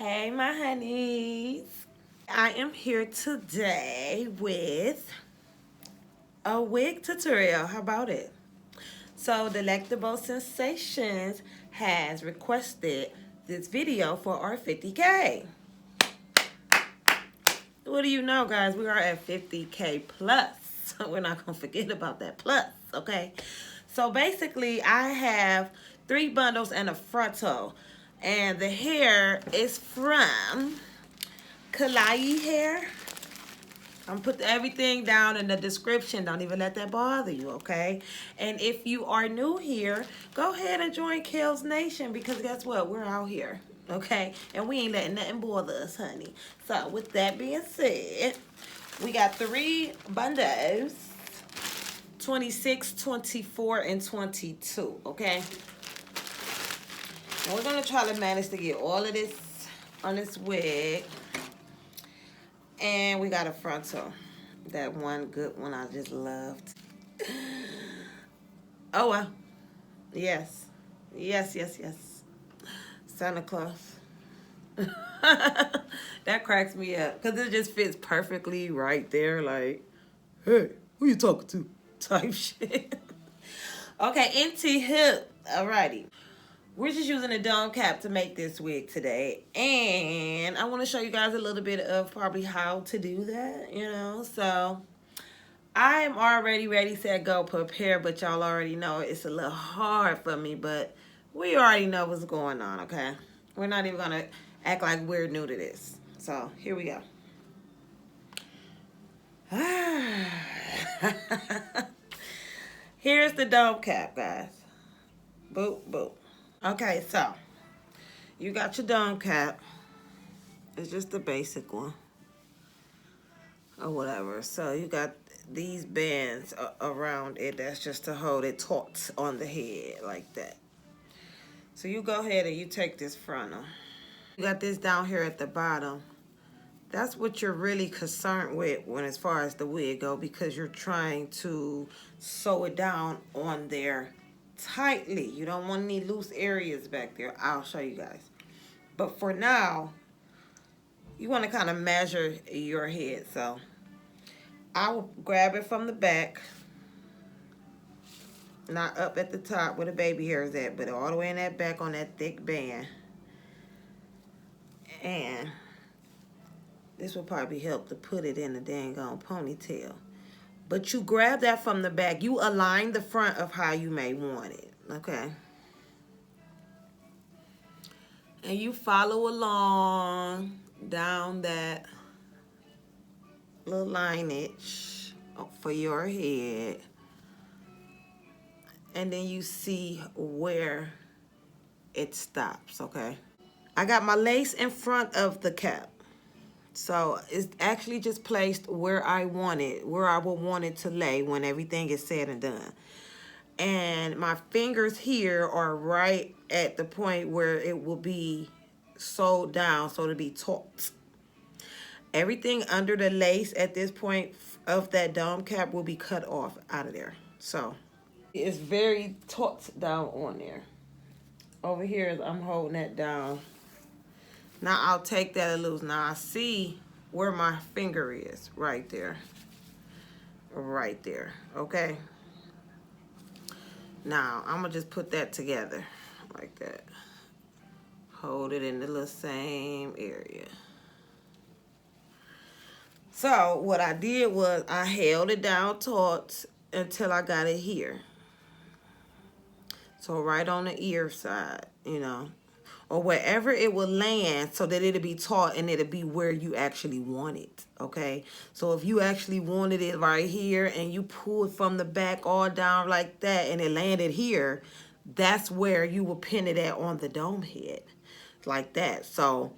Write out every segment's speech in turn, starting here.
Hey, my honeys. I am here today with a wig tutorial. How about it? So, Delectable Sensations has requested this video for our 50K. What do you know, guys? We are at 50K plus. We're not going to forget about that plus, okay? So, basically, I have 3 bundles and a frontal. And the hair is from Klaiyi hair. I'm put everything down in the description. Don't even let that bother you, okay? And if you are new here, go ahead and join Kells Nation because guess what? We're out here, okay? And we ain't letting nothing bother us, honey. So with that being said, we got 3 bundles, 26, 24, and 22, okay? And we're going to try to manage to get all of this on this wig. And we got a frontal. That one good one I just loved. Oh, well. Yes. Yes, yes, yes. Santa Claus. That cracks me up. Because it just fits perfectly right there. Like, hey, who you talking to? Type shit. Okay, empty hip. Alrighty. We're just using a dome cap to make this wig today. And I want to show you guys a little bit of probably how to do that, you know. So I am already ready, set, go, prepare. But y'all already know it's a little hard for me. But we already know what's going on, okay? We're not even going to act like we're new to this. So here we go. Here's the dome cap, guys. Boop, boop. Okay, so you got your dome cap. It's just the basic one or whatever. So you got these bands around it. That's just to hold it taut on the head like that. So you go ahead and you take this frontal. You got this down here at the bottom. That's what you're really concerned with when as far as the wig go, because you're trying to sew it down on there tightly. You don't want any loose areas back there. I'll show you guys. But for now, you want to kind of measure your head. So I will grab it from the back, not up at the top where the baby hair is at, but all the way in that back on that thick band. And this will probably help to put it in the dang on ponytail. But you grab that from the back. You align the front of how you may want it, okay? And you follow along down that little lineage for your head. And then you see where it stops, okay? I got my lace in front of the cap. So it's actually just placed where I want it, where I would want it to lay when everything is said and done. And my fingers here are right at the point where it will be sewed down so to be taut. Everything under the lace at this point of that dome cap will be cut off out of there. So it's very taut down on there. Over here, I'm holding that down. Now I'll take that and loose. Now I see where my finger is, right there. Right there, okay? Now I'm gonna just put that together like that. Hold it in the little same area. So what I did was I held it down taut until I got it here. So right on the ear side, you know, or wherever it will land so that it'll be taut and it'll be where you actually want it, okay? So if you actually wanted it right here and you pull it from the back all down like that and it landed here, that's where you will pin it at on the dome head, like that. So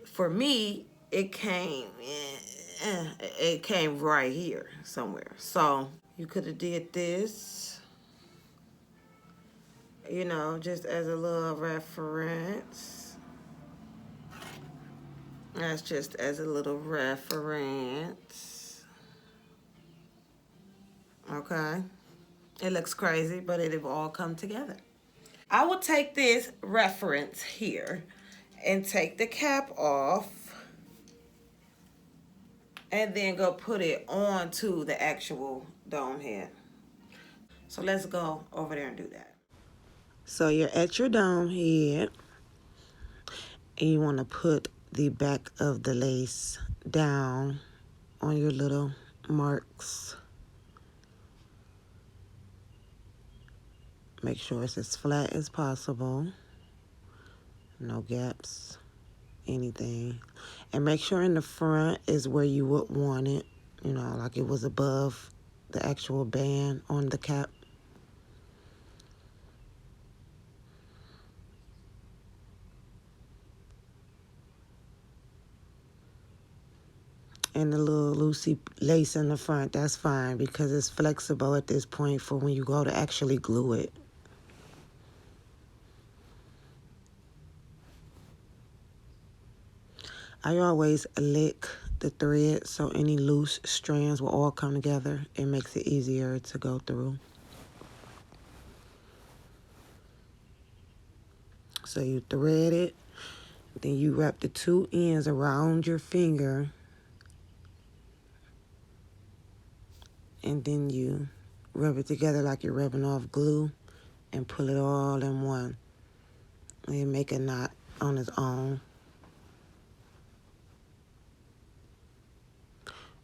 for me, it came right here somewhere. So you could have did this, you know, just as a little reference. That's just as a little reference. Okay. It looks crazy, but it'll all come together. I will take this reference here and take the cap off and then go put it onto the actual dome head. So let's go over there and do that. So you're at your dome head and you want to put the back of the lace down on your little marks. Make sure it's as flat as possible. No gaps, anything. And make sure in the front is where you would want it. You know, like it was above the actual band on the cap. And the little loosey lace in the front, that's fine because it's flexible at this point for when you go to actually glue it. I always lick the thread so any loose strands will all come together. It makes it easier to go through. So you thread it, then you wrap the two ends around your finger, and then you rub it together like you're rubbing off glue and pull it all in one. And make a knot on its own.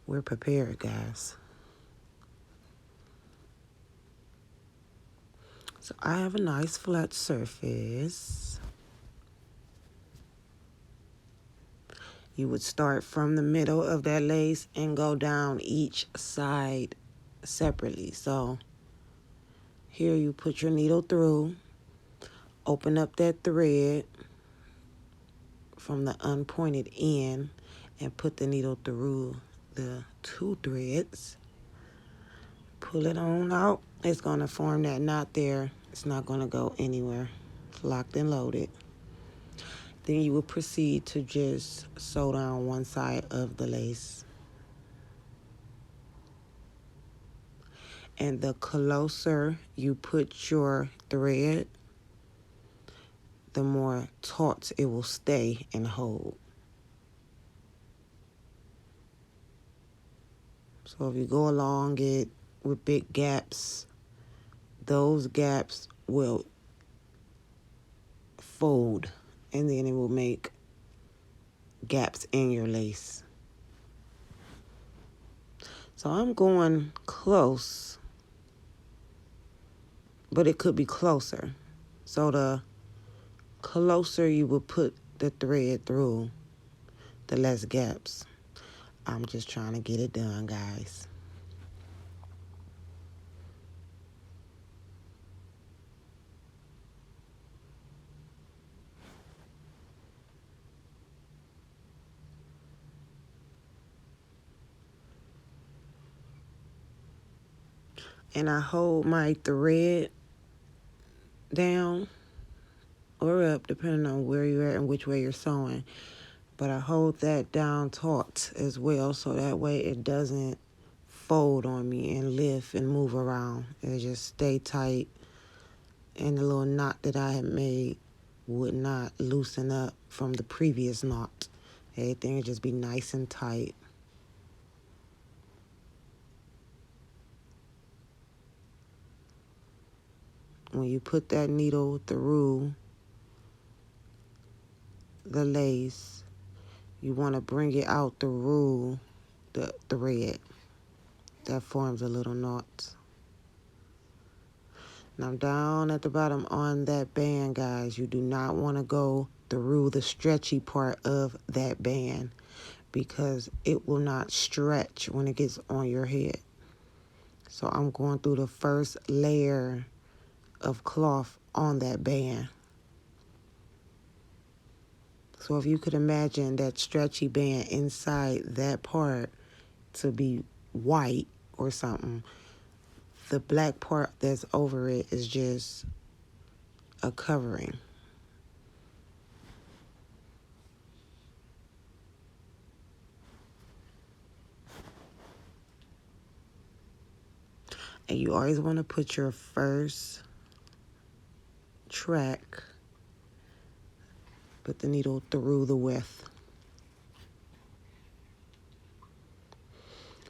We're prepared, guys. So I have a nice flat surface. You would start from the middle of that lace and go down each side separately. So here you put your needle through, open up that thread from the unpointed end and put the needle through the two threads. Pull it on out. It's going to form that knot there. It's not going to go anywhere. It's locked and loaded. Then you will proceed to just sew down one side of the lace. And the closer you put your thread, the more taut it will stay and hold. So if you go along it with big gaps, those gaps will fold and then it will make gaps in your lace. So I'm going close, but it could be closer. So the closer you will put the thread through, the less gaps. I'm just trying to get it done, guys. And I hold my thread down or up, depending on where you're at and which way you're sewing. But I hold that down taut as well, so that way it doesn't fold on me and lift and move around. It just stay tight, and the little knot that I had made would not loosen up from the previous knot. Everything would just be nice and tight. When you put that needle through the lace, you want to bring it out through the thread. That forms a little knot. Now down at the bottom on that band, guys, you do not want to go through the stretchy part of that band because it will not stretch when it gets on your head. So I'm going through the first layer of cloth on that band. So if you could imagine that stretchy band inside that part to be white or something, the black part that's over it is just a covering. And you always want to put your first track Put the needle through the width.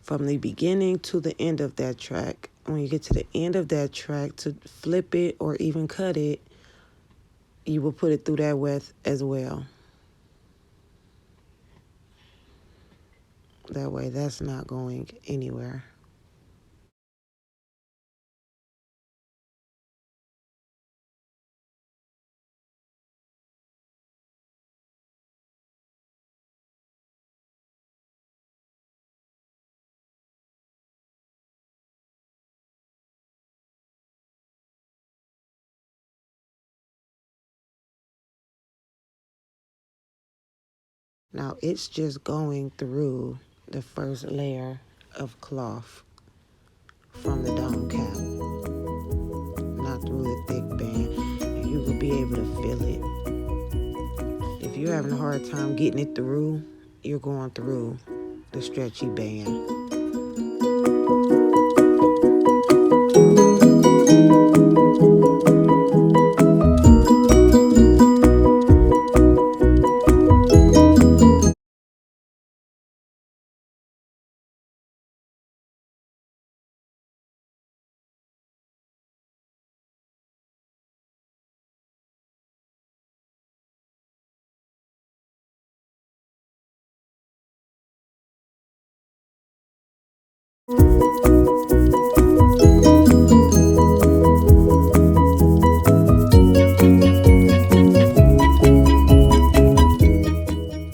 From the beginning to the end of that track. When you get to the end of that track, to flip it or even cut it, you will put it through that width as well. That way that's not going anywhere. Now it's just going through the first layer of cloth from the dome cap, not through the thick band. And you will be able to feel it. If you're having a hard time getting it through, you're going through the stretchy band.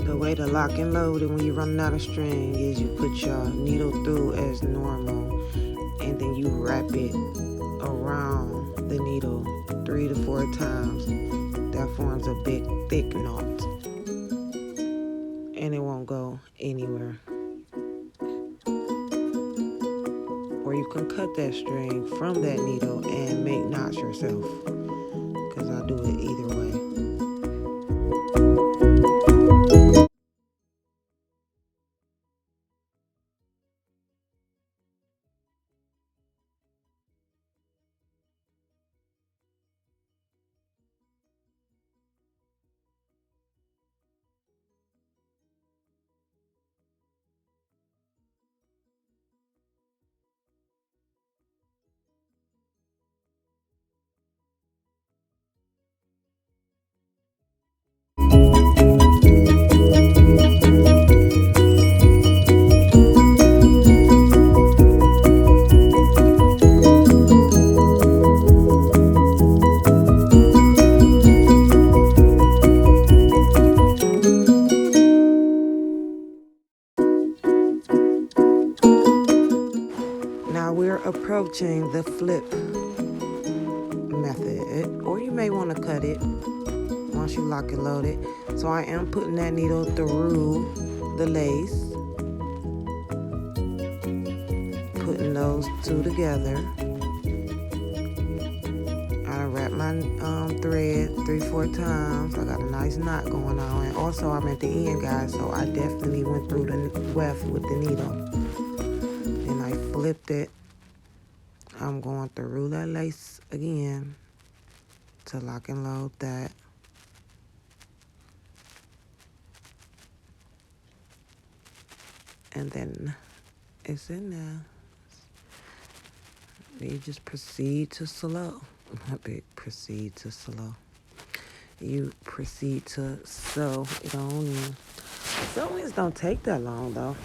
The way to lock and load it when you're running out of string is you put your needle through as normal, and then you wrap it around the needle 3 to 4 times. That forms a big thick knot, and it won't go anywhere. Or you can cut that string from that needle and make knots yourself, because I do it either way. Now we're approaching the flip method, or you may want to cut it once you lock and load it. So I am putting that needle through the lace, putting those two together. I wrap my thread 3-4 times. I got a nice knot going on, and also I'm at the end, guys, so I definitely went through the weft with the needle. And I flipped it. I'm going through that lace again to lock and load that. And then it's in there. You just proceed to sew. Proceed to sew. You proceed to sew it on in. Sewings don't take that long though.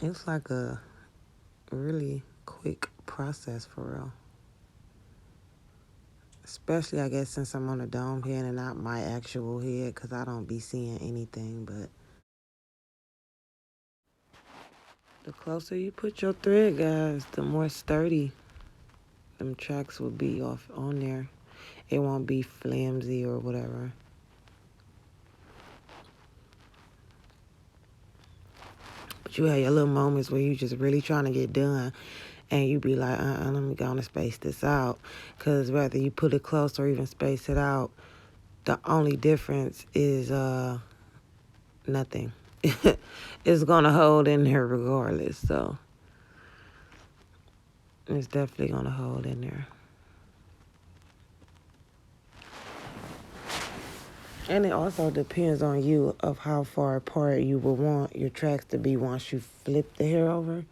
It's like a really quick process for real. Especially, I guess, since I'm on a dome head and not my actual head, because I don't be seeing anything. But the closer you put your thread, guys, the more sturdy them tracks will be off on there. It won't be flimsy or whatever. But you have your little moments where you just really trying to get done, and you be like, let me go on and space this out. Because whether you put it close or even space it out, the only difference is nothing. It's going to hold in there regardless. So it's definitely going to hold in there. And it also depends on you of how far apart you would want your tracks to be once you flip the hair over.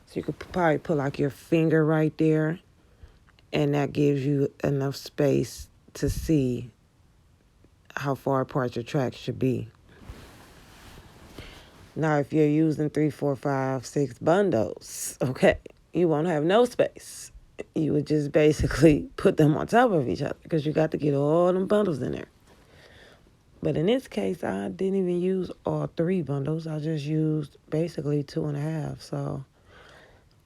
So you could probably put like your finger right there, and that gives you enough space to see how far apart your tracks should be. Now, if you're using 3, 4, 5, 6 bundles, okay, you won't have no space. You would just basically put them on top of each other because you got to get all them bundles in there. But in this case, I didn't even use all 3 bundles. I just used basically 2.5. So,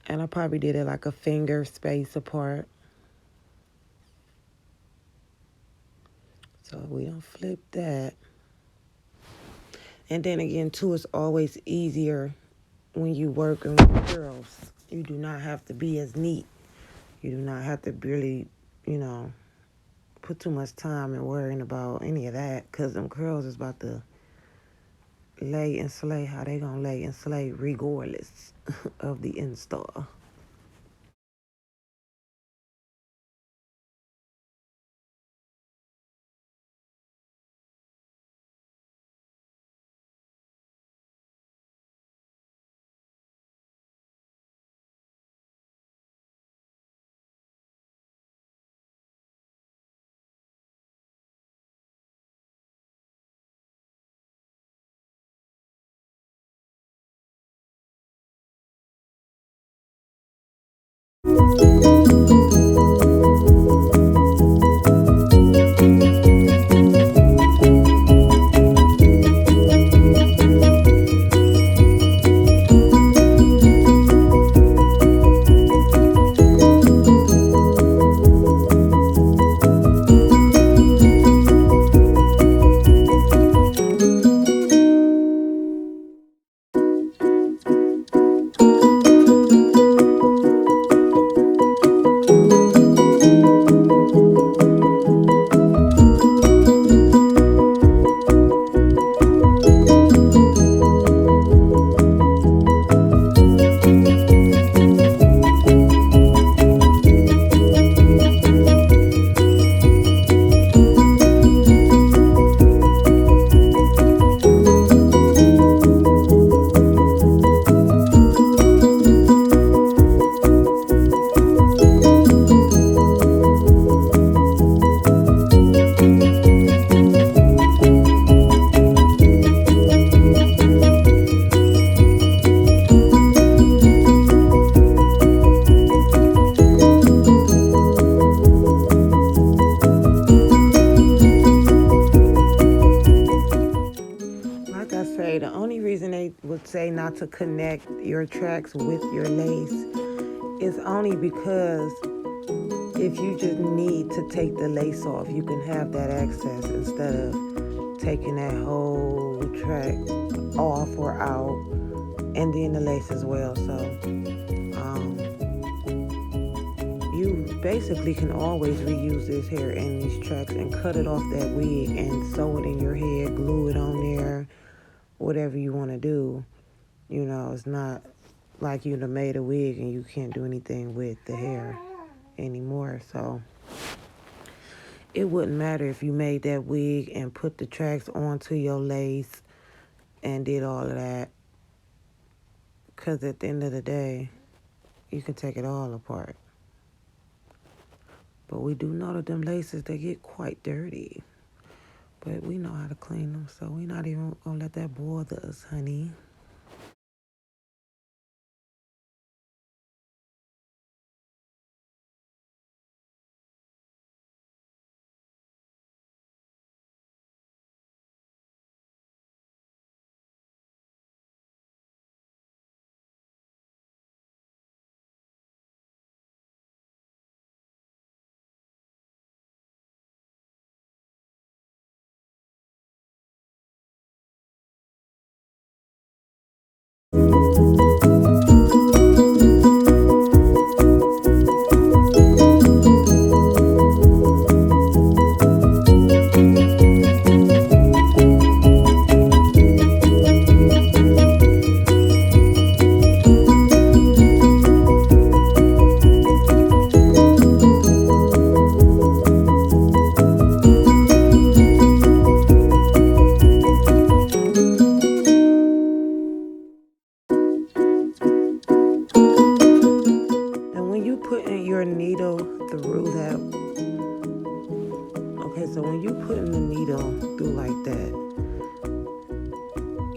and I probably did it like a finger space apart. So we don't flip that. And then again, too, it's always easier when you working with girls. You do not have to be as neat. You do not have to really, put too much time in worrying about any of that, because them curls is about to lay and slay how they gonna lay and slay regardless of the install. Like I say, the only reason they would say not to connect your tracks with your lace is only because if you just need to take the lace off, you can have that access instead of taking that whole track off or out, and then the lace as well. So you basically can always reuse this hair and these tracks and cut it off that wig and sew it in your head, glue it on there, whatever you want to do. It's not like you done made a wig and you can't do anything with the hair anymore. So it wouldn't matter if you made that wig and put the tracks onto your lace and did all of that, because at the end of the day, you can take it all apart. But we do know that them laces, they get quite dirty. But we know how to clean them, so we're not even going to let that bother us, honey.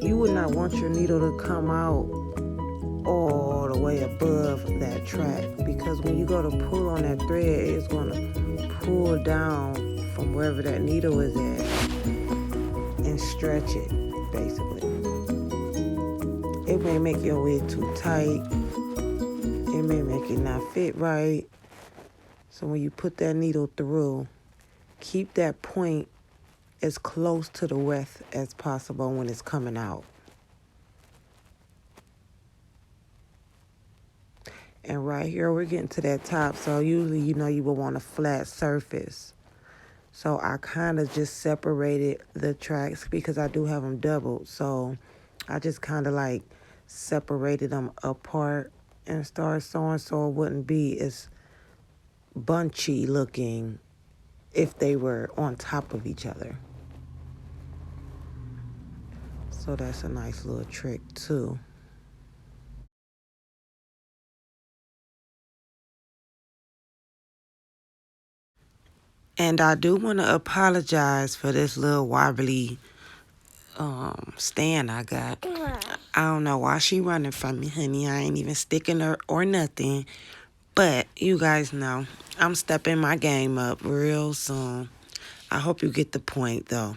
you would not want your needle to come out all the way above that track, because when you go to pull on that thread, it's going to pull down from wherever that needle is at and stretch it, basically. It may make your wig too tight. It may make it not fit right. So when you put that needle through, keep that point as close to the weft as possible when it's coming out. And right here, we're getting to that top. So usually, you would want a flat surface. So I kind of just separated the tracks because I do have them doubled. So I just kind of like separated them apart and started sewing so it wouldn't be as bunchy looking if they were on top of each other. So that's a nice little trick too. And I do want to apologize for this little wobbly stand I got. I don't know why she running from me, honey. I ain't even sticking her or nothing. But you guys know I'm stepping my game up real soon. I hope you get the point though.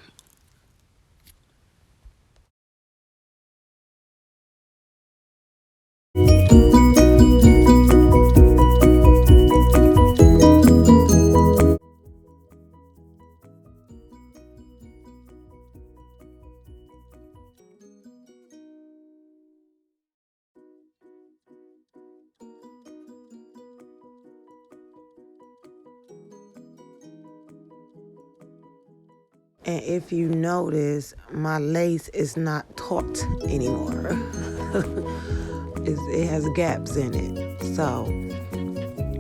And if you notice, my lace is not taut anymore. It has gaps in it. So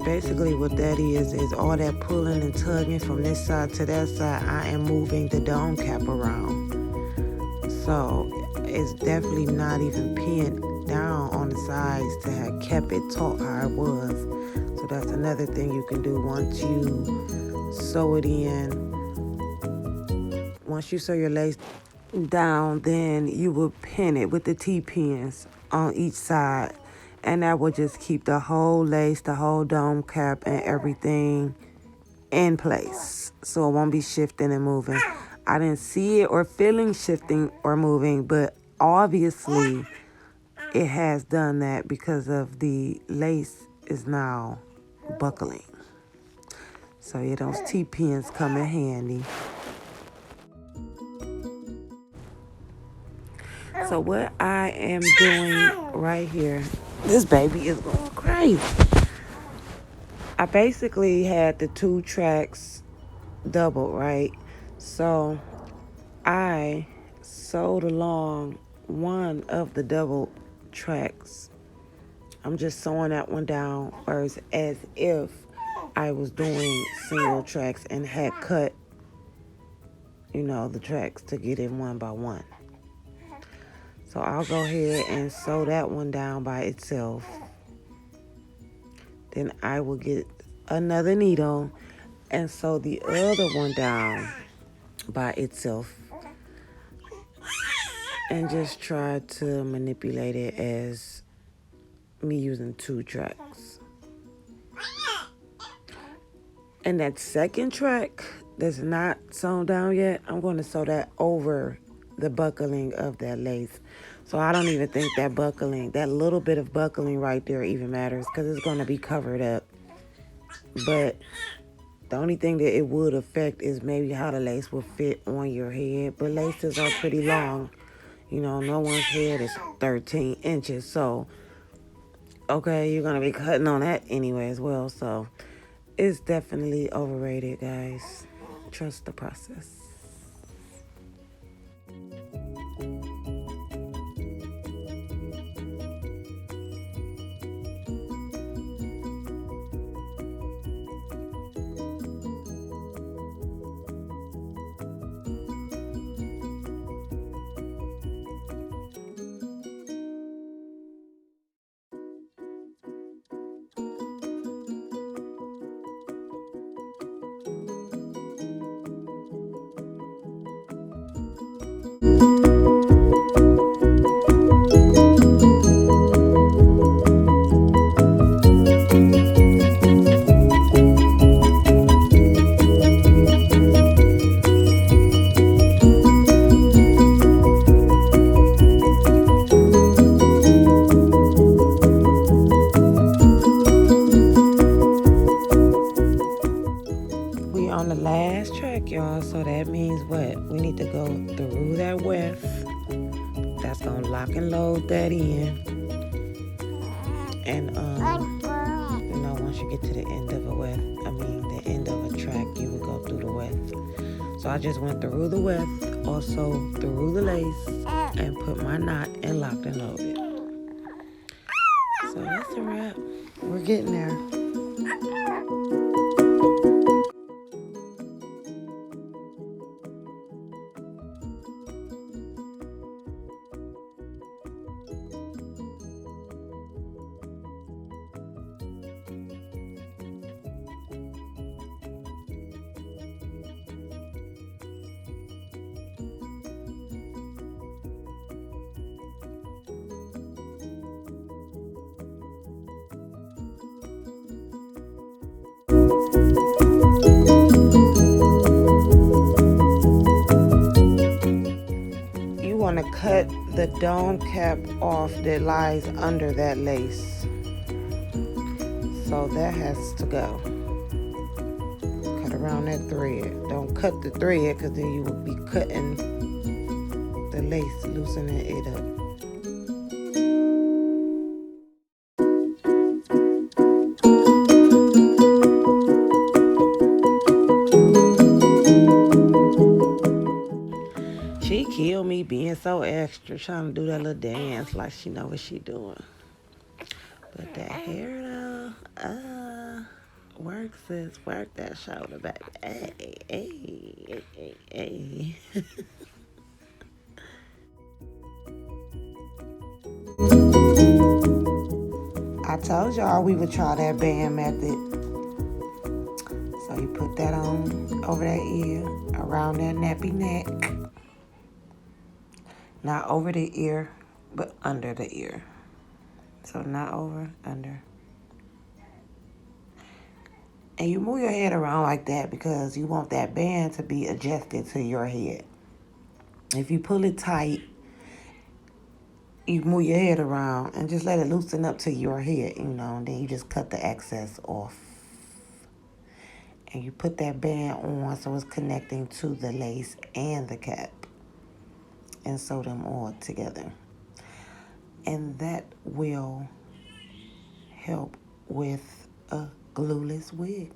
basically what that is all that pulling and tugging from this side to that side. I am moving the dome cap around. So it's definitely not even pinned down on the sides to have kept it taut how it was. So that's another thing you can do once you sew it in. Once you sew your lace down, then you will pin it with the T-pins on each side. And that will just keep the whole lace, the whole dome cap, and everything in place. So it won't be shifting and moving. I didn't see it or feeling shifting or moving, but obviously it has done that because of the lace is now buckling. So yeah, those T-pins come in handy. So what I am doing right here, this baby is going crazy. I basically had the two tracks doubled, right? So I sewed along one of the double tracks. I'm just sewing that one down first as if I was doing single tracks and had cut, the tracks to get in one by one. So I'll go ahead and sew that one down by itself. Then I will get another needle and sew the other one down by itself. And just try to manipulate it as me using two tracks. And that second track that's not sewn down yet, I'm going to sew that over the buckling of that lace. So I don't even think that buckling, that little bit of buckling right there even matters because it's going to be covered up. But the only thing that it would affect is maybe how the lace will fit on your head. But laces are pretty long. No one's head is 13 inches. So, okay, you're going to be cutting on that anyway as well. So it's definitely overrated, guys. Trust the process. That's gonna lock and load that in. And once you get to the end of the end of a track, you would go through the width. So I just went through the width, also through the lace, and put my knot and locked and loaded. So that's a wrap. We're getting there. You want to cut the dome cap off that lies under that lace. So that has to go. Cut around that thread. Don't cut the thread because then you will be cutting the lace, loosening it up. She killed me being so extra, trying to do that little dance like she know what she doing. But that hair though, work sis, work that shoulder back. Hey, hey, hey, hey. I told y'all we would try that band method. So you put that on over that ear, around that nappy neck. Not over the ear, but under the ear. So not over, under. And you move your head around like that because you want that band to be adjusted to your head. If you pull it tight, you move your head around and just let it loosen up to your head, and then you just cut the excess off. And you put that band on so it's connecting to the lace and the cap. And sew them all together. And that will help with a glueless wig.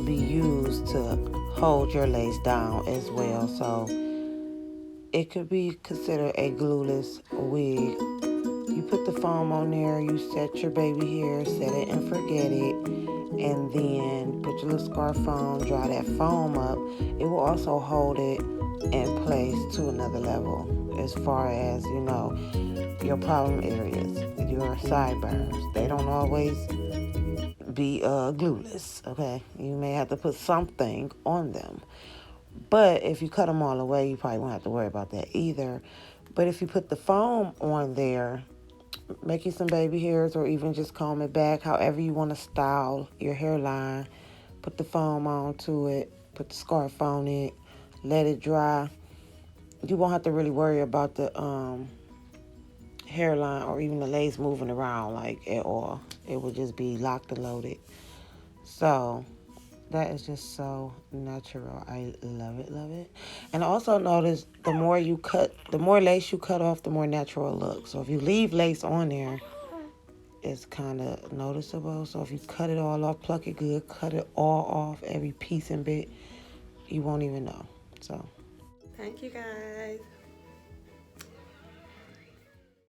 be used to hold your lace down as well. So it could be considered a glueless wig. You put the foam on there, you set your baby hair, set it and forget it, and then put your little scarf on, dry that foam up. It will also hold it in place to another level as far as, your problem areas, your sideburns. They don't always be glueless, okay? You may have to put something on them. But if you cut them all away, you probably won't have to worry about that either. But if you put the foam on there, make you some baby hairs or even just comb it back, however you want to style your hairline. Put the foam onto it, put the scarf on it, let it dry. You won't have to really worry about the hairline or even the lace moving around like at all. It will just be locked and loaded. So that is just so natural. I love it, love it. And also notice the more lace you cut off, the more natural it looks. So if you leave lace on there, it's kind of noticeable. So if you cut it all off, pluck it good, cut it all off, every piece and bit, you won't even know. So thank you guys.